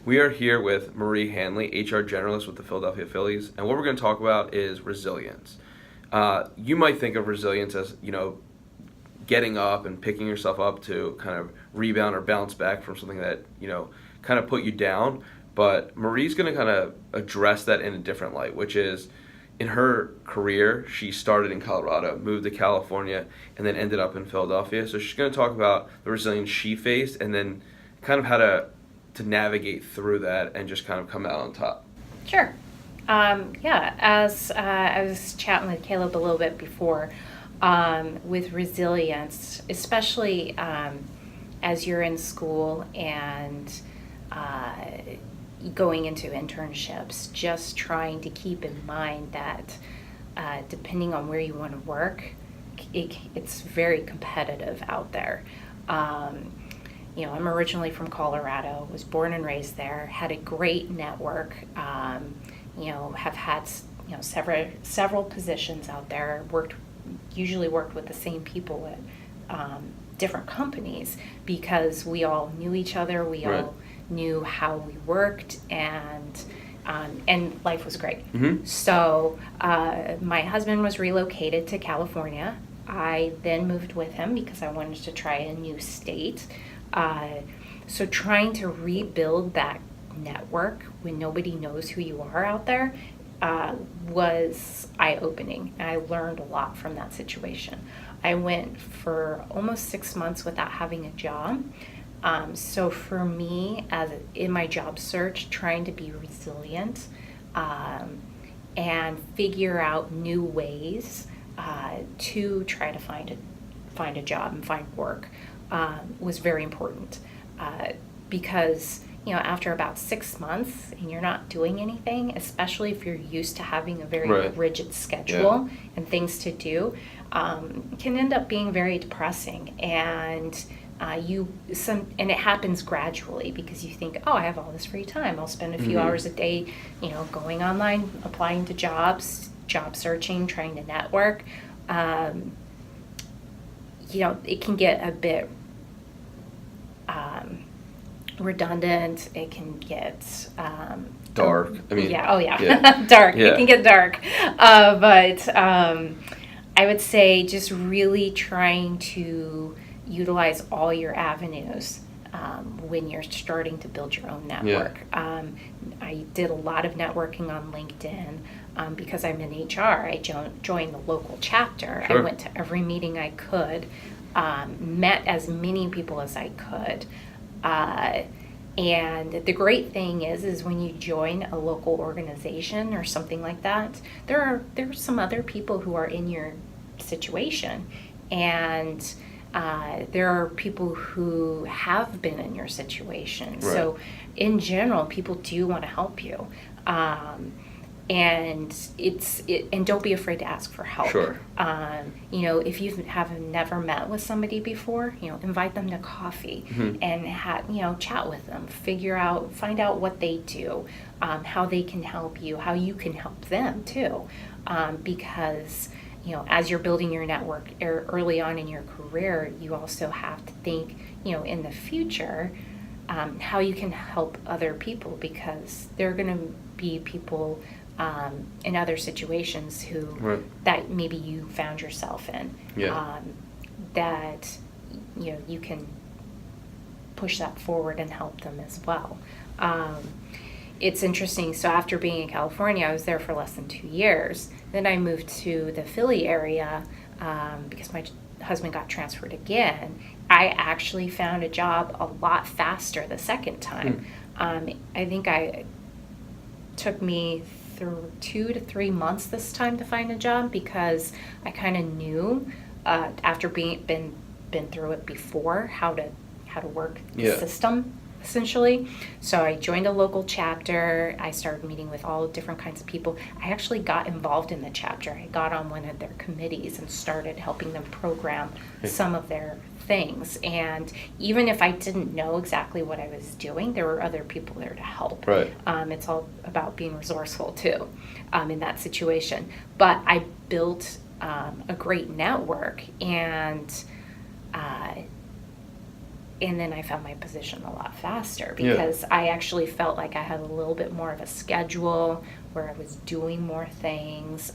We are here with Marie Hanley, HR generalist with the Philadelphia Phillies, and what we're going to talk about is resilience. You might think of resilience as, getting up and picking yourself up to kind of rebound or bounce back from something that, kind of put you down. But Marie's going to kind of address that in a different light, which is in her career, she started in Colorado, moved to California, and then ended up in Philadelphia. So she's going to talk about the resilience she faced and then kind of how to navigate through that and just kind of come out on top. Sure. As I was chatting with Caleb a little bit before, with resilience, especially as you're in school and going into internships, just trying to keep in mind that depending on where you want to work, it's very competitive out there. I'm originally from Colorado, was born and raised there, had a great network, have had several positions out there, usually worked with the same people at different companies because we all knew each other, we Right. all knew how we worked, and life was great. Mm-hmm. So my husband was relocated to California. I then moved with him because I wanted to try a new state. So trying to rebuild that network when nobody knows who you are out there was eye-opening. And I learned a lot from that situation. I went for almost 6 months without having a job. So for me, in my job search, trying to be resilient and figure out new ways to try to find a job and find work was very important because after about 6 months and you're not doing anything, especially if you're used to having a very Right. rigid schedule and things to do, can end up being very depressing. And and it happens gradually because you think, oh, I have all this free time. I'll spend a few Mm-hmm. hours a day, going online, applying to jobs, job searching, trying to network. It can get a bit redundant. It can get Dark. I mean, yeah. Dark. Yeah. It can get dark. But I would say just really trying to utilize all your avenues when you're starting to build your own network. I did a lot of networking on LinkedIn because I'm in HR. I joined the local chapter. Sure. I went to every meeting I could, met as many people as I could. And the great thing is when you join a local organization or something like that, there are some other people who are in your situation, and there are people who have been in your situation. Right. So in general, people do want to help you. And and don't be afraid to ask for help. Sure. If you have never met with somebody before, invite them to coffee and chat with them, find out what they do, how they can help you, how you can help them too, because as you're building your network early on in your career, you also have to think, in the future, how you can help other people, because there are going to be people in other situations that maybe you found yourself in, that you can push that forward and help them as well. It's interesting. So after being in California, I was there for less than 2 years. Then I moved to the Philly area because my husband got transferred again. I actually found a job a lot faster the second time. I think it took me through 2 to 3 months this time to find a job, because I kind of knew after been through it before how to work the system, essentially. So I joined a local chapter. I started meeting with all different kinds of people. I actually got involved in the chapter. I got on one of their committees and started helping them program some of their things. And even if I didn't know exactly what I was doing, there were other people there to help. Right. It's all about being resourceful too, in that situation. But I built a great network, and and then I found my position a lot faster Yeah. because I actually felt like I had a little bit more of a schedule where I was doing more things.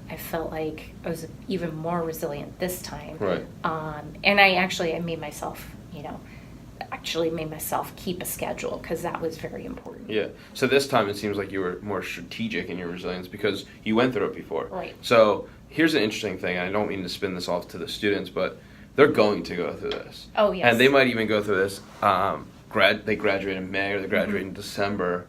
I felt like I was even more resilient this time. Right. And I made myself, made myself keep a schedule because that was very important. Yeah. So this time it seems like you were more strategic in your resilience because you went through it before. Right. So here's an interesting thing. I don't mean to spin this off to the students, but they're going to go through this. Oh, yes. And they might even go through this. They graduate in May or they graduate in December,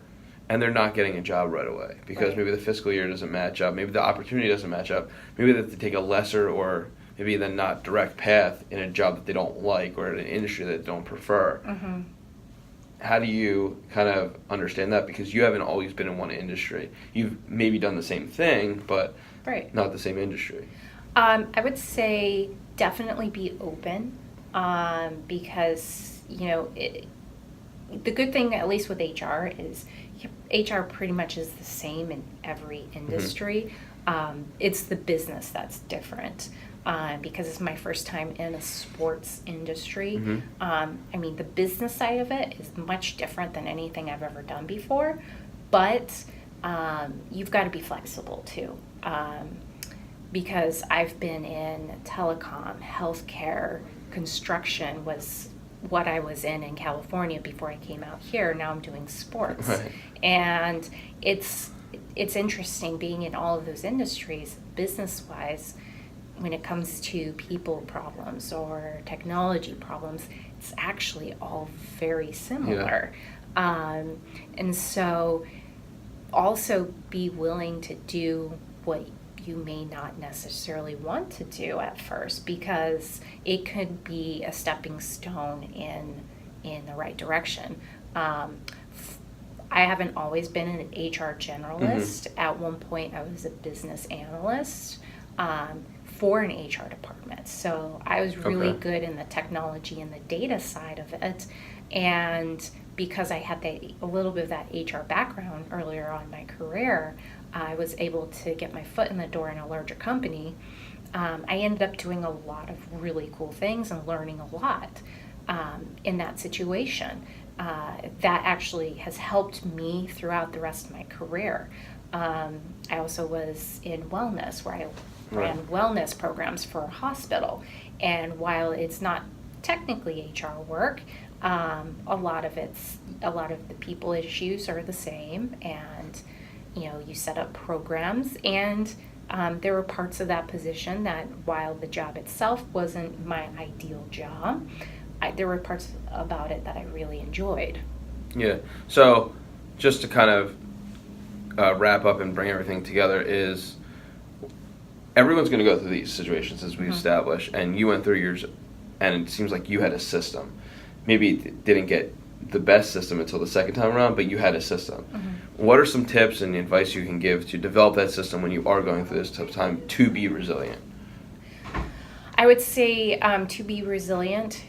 and they're not getting a job right away because Right. maybe the fiscal year doesn't match up. Maybe the opportunity doesn't match up. Maybe they have to take a lesser or maybe the not direct path in a job that they don't like or in an industry that they don't prefer. Mm-hmm. How do you kind of understand that? Because you haven't always been in one industry. You've maybe done the same thing, but Right. not the same industry. I would say definitely be open because, the good thing, at least with HR, is HR pretty much is the same in every industry. It's the business that's different because it's my first time in a sports industry. The business side of it is much different than anything I've ever done before, but you've got to be flexible too. Because I've been in telecom, healthcare, construction was what I was in California before I came out here. Now I'm doing sports. Right. And it's interesting being in all of those industries, business-wise, when it comes to people problems or technology problems, it's actually all very similar. And so also be willing to do what you may not necessarily want to do at first because it could be a stepping stone in the right direction. I haven't always been an HR generalist. At one point I was a business analyst for an HR department. So I was really good in the technology and the data side of it. And because I had a little bit of that HR background earlier on in my career, I was able to get my foot in the door in a larger company. I ended up doing a lot of really cool things and learning a lot in that situation. That actually has helped me throughout the rest of my career. I also was in wellness where I ran wellness programs for a hospital. And while it's not technically HR work, a lot of the people issues are the same, and you set up programs, and there were parts of that position that while the job itself wasn't my ideal job, there were parts about it that I really enjoyed. Yeah. So just to kind of wrap up and bring everything together is everyone's going to go through these situations as we established, and you went through yours, and it seems like you had a system. Maybe it didn't get the best system until the second time around, but you had a system. What are some tips and advice you can give to develop that system when you are going through this tough time to be resilient? I would say to be resilient,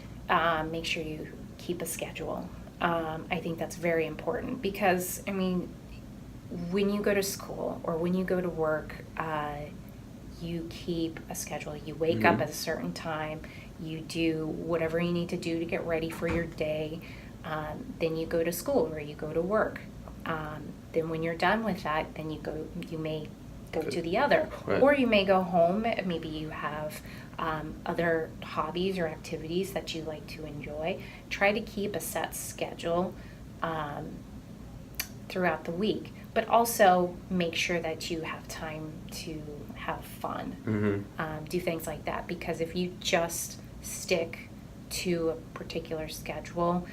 make sure you keep a schedule. I think that's very important because, when you go to school or when you go to work, you keep a schedule. You wake up at a certain time. You do whatever you need to do to get ready for your day. Then you go to school or you go to work. Then when you're done with that, then you may go to the other. Right. Or you may go home. Maybe you have other hobbies or activities that you like to enjoy. Try to keep a set schedule throughout the week. But also make sure that you have time to have fun. Do things like that. Because if you just stick to a particular schedule,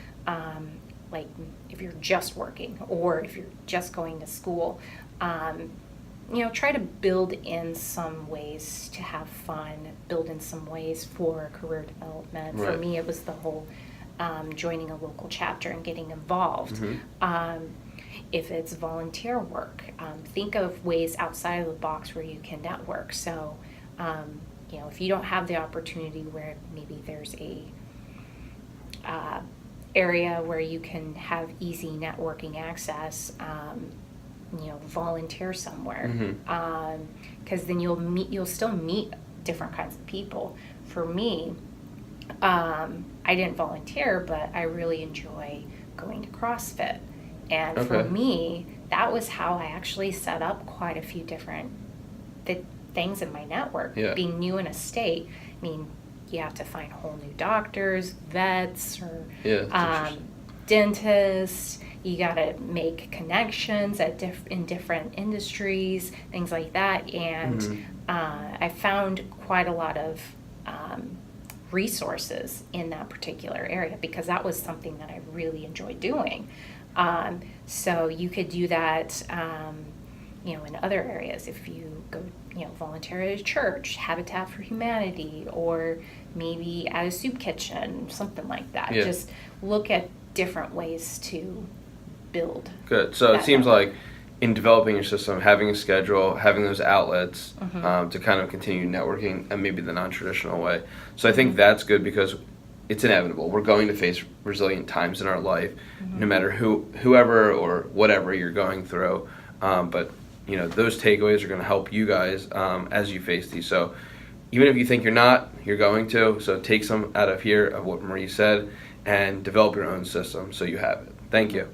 like if you're just working or if you're just going to school, try to build in some ways to have fun, build in some ways for career development. Right. For me, it was the whole joining a local chapter and getting involved. If it's volunteer work, think of ways outside of the box where you can network. So, if you don't have the opportunity where maybe there's a area where you can have easy networking access, volunteer somewhere, because then you'll still meet different kinds of people. For me, I didn't volunteer, but I really enjoy going to CrossFit. And for Okay. me, that was how I actually set up quite a few different things in my network. Yeah. Being new in a state, I mean, you have to find whole new doctors, vets, or Yeah, that's interesting. dentists. You got to make connections in different industries, things like that. And Mhm. I found quite a lot of resources in that particular area because that was something that I really enjoyed doing. So you could do that, in other areas. If you go, volunteer at a church, Habitat for Humanity, or maybe at a soup kitchen, something like that. Yeah. Just look at different ways to build. Good. So it that seems network. like in developing your system, having a schedule, having those outlets to kind of continue networking and maybe the non-traditional way. So I think that's good because it's inevitable. We're going to face resilient times in our life, no matter whoever or whatever you're going through. But those takeaways are going to help you guys as you face these. So even if you think you're not, you're going to. So take some out of here of what Marie said and develop your own system so you have it. Thank you.